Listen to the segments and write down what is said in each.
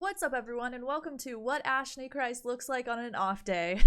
What's up, everyone, and welcome to what ashnichrist looks like on an off day.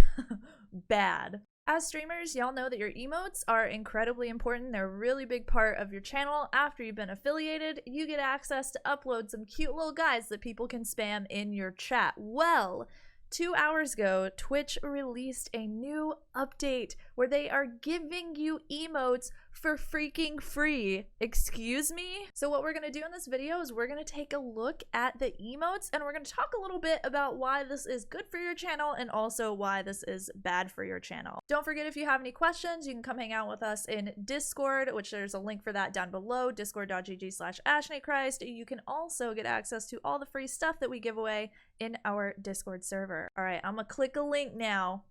Bad. As streamers, y'all know that your emotes are incredibly important. They're a really big part of your channel. After you've been affiliated, you get access to upload some cute little guides that people can spam in your chat. Well, 2 hours ago, Twitch released a new update where they are giving you emotes for freaking free. Excuse me? So what we're going to do in this video is we're going to take a look at the emotes, and we're going to talk a little bit about why this is good for your channel and also why this is bad for your channel. Don't forget, if you have any questions, you can come hang out with us in Discord, which there's a link for that down below, discord.gg/ashnichrist. You can also get access to all the free stuff that we give away in our Discord server. All right, I'm gonna click a link now.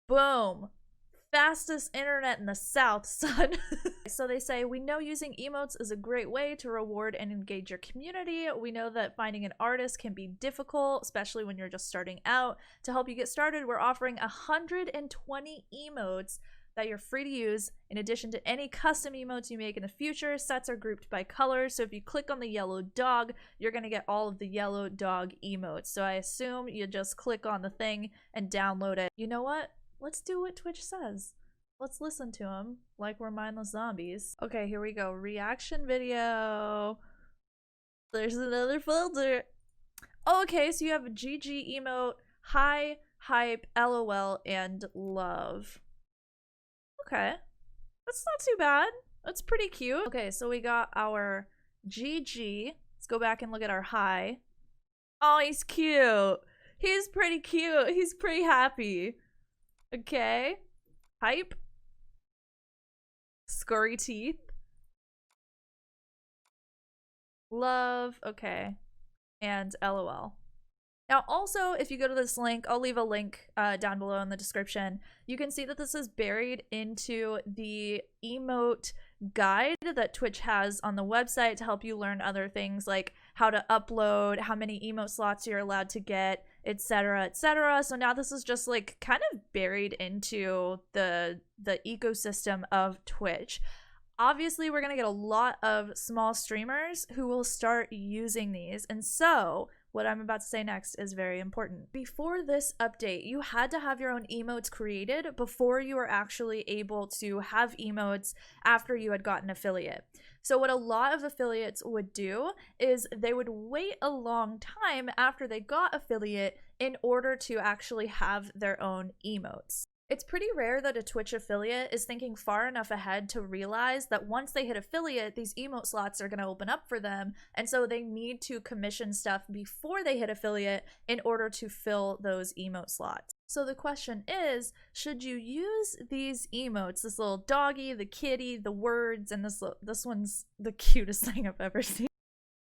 Boom. Fastest internet in the South, son. So they say, we know using emotes is a great way to reward and engage your community. We know that finding an artist can be difficult, especially when you're just starting out. To help you get started, we're offering 120 emotes that you're free to use. In addition to any custom emotes you make in the future, sets are grouped by colors. So if you click on the yellow dog, you're gonna get all of the yellow dog emotes. So I assume you just click on the thing and download it. You know what? Let's do what Twitch says. Let's listen to them like we're mindless zombies. Okay, here we go. Reaction video. There's another folder. Oh, okay, so you have a GG emote, hi, hype, LOL, and love. Okay, that's not too bad. That's pretty cute. Okay, so we got our GG. Let's go back and look at our hi. Oh, he's cute. He's pretty cute. He's pretty happy. Okay. Hype. Scurry teeth. Love. Okay. And LOL. Now, also, if you go to this link, I'll leave a link down below in the description. You can see that this is buried into the emote guide that Twitch has on the website to help you learn other things like how to upload, how many emote slots you're allowed to get, etc., etc. So now this is just like kind of buried into the ecosystem of Twitch. Obviously, we're going to get a lot of small streamers who will start using these, and so what I'm about to say next is very important. Before this update, you had to have your own emotes created before you were actually able to have emotes after you had gotten affiliate. So what a lot of affiliates would do is they would wait a long time after they got affiliate in order to actually have their own emotes. It's pretty rare that a Twitch affiliate is thinking far enough ahead to realize that once they hit affiliate, these emote slots are going to open up for them, and so they need to commission stuff before they hit affiliate in order to fill those emote slots. So the question is, should you use these emotes, this little doggy, the kitty, the words, and this one's the cutest thing I've ever seen.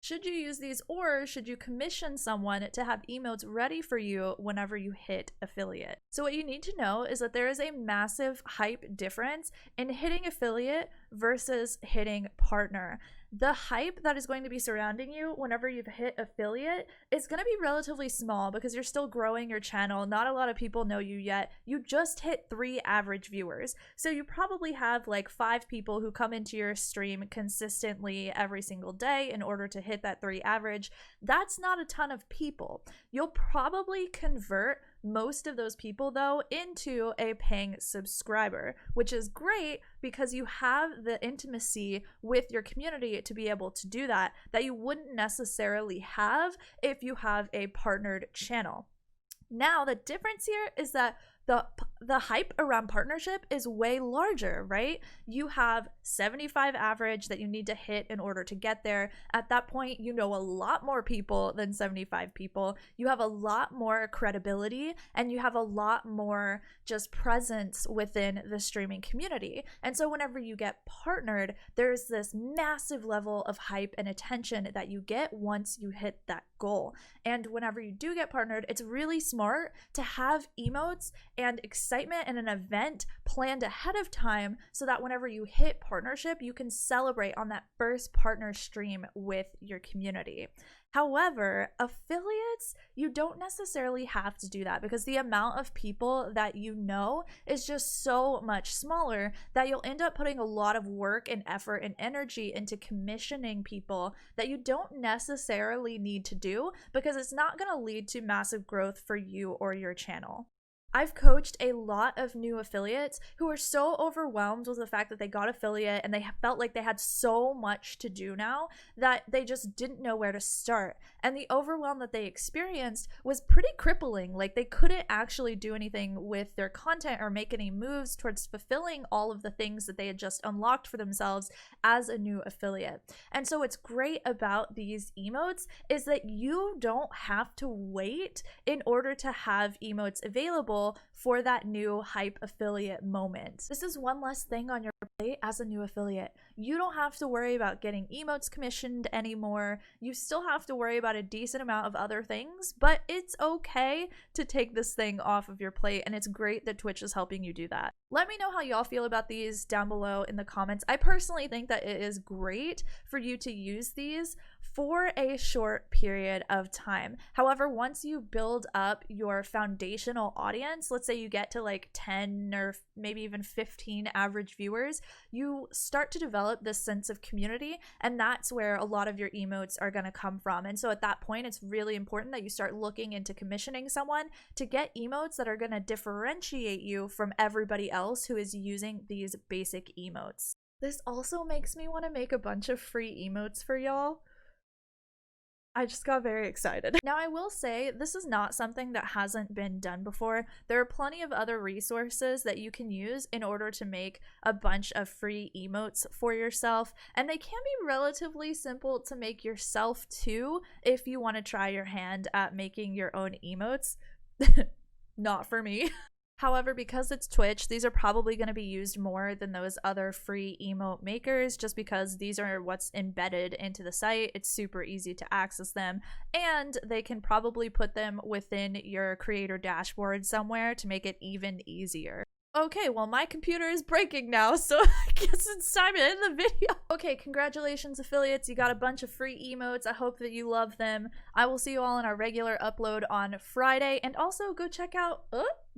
Should you use these, or should you commission someone to have emotes ready for you whenever you hit affiliate? So what you need to know is that there is a massive hype difference in hitting affiliate versus hitting partner. The hype that is going to be surrounding you whenever you've hit affiliate is going to be relatively small because you're still growing your channel. Not a lot of people know you yet. You just hit 3 average viewers. So you probably have like 5 people who come into your stream consistently every single day in order to hit that 3 average. That's not a ton of people. You'll probably convert most of those people though into a paying subscriber, which is great because you have the intimacy with your community to be able to do that you wouldn't necessarily have if you have a partnered channel. Now the difference here is that the hype around partnership is way larger, right? You have 75 average that you need to hit in order to get there. At that point, you know a lot more people than 75 people. You have a lot more credibility, and you have a lot more just presence within the streaming community. And so whenever you get partnered, there's this massive level of hype and attention that you get once you hit that goal. And whenever you do get partnered, it's really smart to have emotes and excitement and an event planned ahead of time so that whenever you hit partnership, you can celebrate on that first partner stream with your community. However, affiliates, you don't necessarily have to do that because the amount of people that you know is just so much smaller that you'll end up putting a lot of work and effort and energy into commissioning people that you don't necessarily need to do because it's not going to lead to massive growth for you or your channel. I've coached a lot of new affiliates who are so overwhelmed with the fact that they got affiliate and they felt like they had so much to do now that they just didn't know where to start. And the overwhelm that they experienced was pretty crippling. Like they couldn't actually do anything with their content or make any moves towards fulfilling all of the things that they had just unlocked for themselves as a new affiliate. And so what's great about these emotes is that you don't have to wait in order to have emotes available for that new hype affiliate moment. This is one less thing on your plate as a new affiliate. You don't have to worry about getting emotes commissioned anymore. You still have to worry about a decent amount of other things, but it's okay to take this thing off of your plate, and it's great that Twitch is helping you do that. Let me know how y'all feel about these down below in the comments. I personally think that it is great for you to use these for a short period of time. However, once you build up your foundational audience, let's say you get to like 10 or maybe even 15 average viewers, you start to develop this sense of community, and that's where a lot of your emotes are going to come from. And so at that point, it's really important that you start looking into commissioning someone to get emotes that are going to differentiate you from everybody else who is using these basic emotes. This also makes me want to make a bunch of free emotes for y'all. I just got very excited. Now, I will say this is not something that hasn't been done before. There are plenty of other resources that you can use in order to make a bunch of free emotes for yourself, and they can be relatively simple to make yourself too if you want to try your hand at making your own emotes. Not for me. However, because it's Twitch, these are probably going to be used more than those other free emote makers just because these are what's embedded into the site. It's super easy to access them, and they can probably put them within your creator dashboard somewhere to make it even easier. Okay, well, my computer is breaking now, so I guess it's time to end the video. Okay, congratulations, affiliates. You got a bunch of free emotes. I hope that you love them. I will see you all in our regular upload on Friday. And also, go check out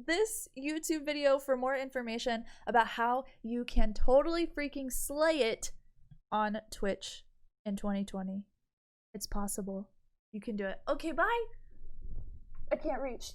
this YouTube video for more information about how you can totally freaking slay it on Twitch in 2020. It's possible. You can do it. Okay, bye. I can't reach.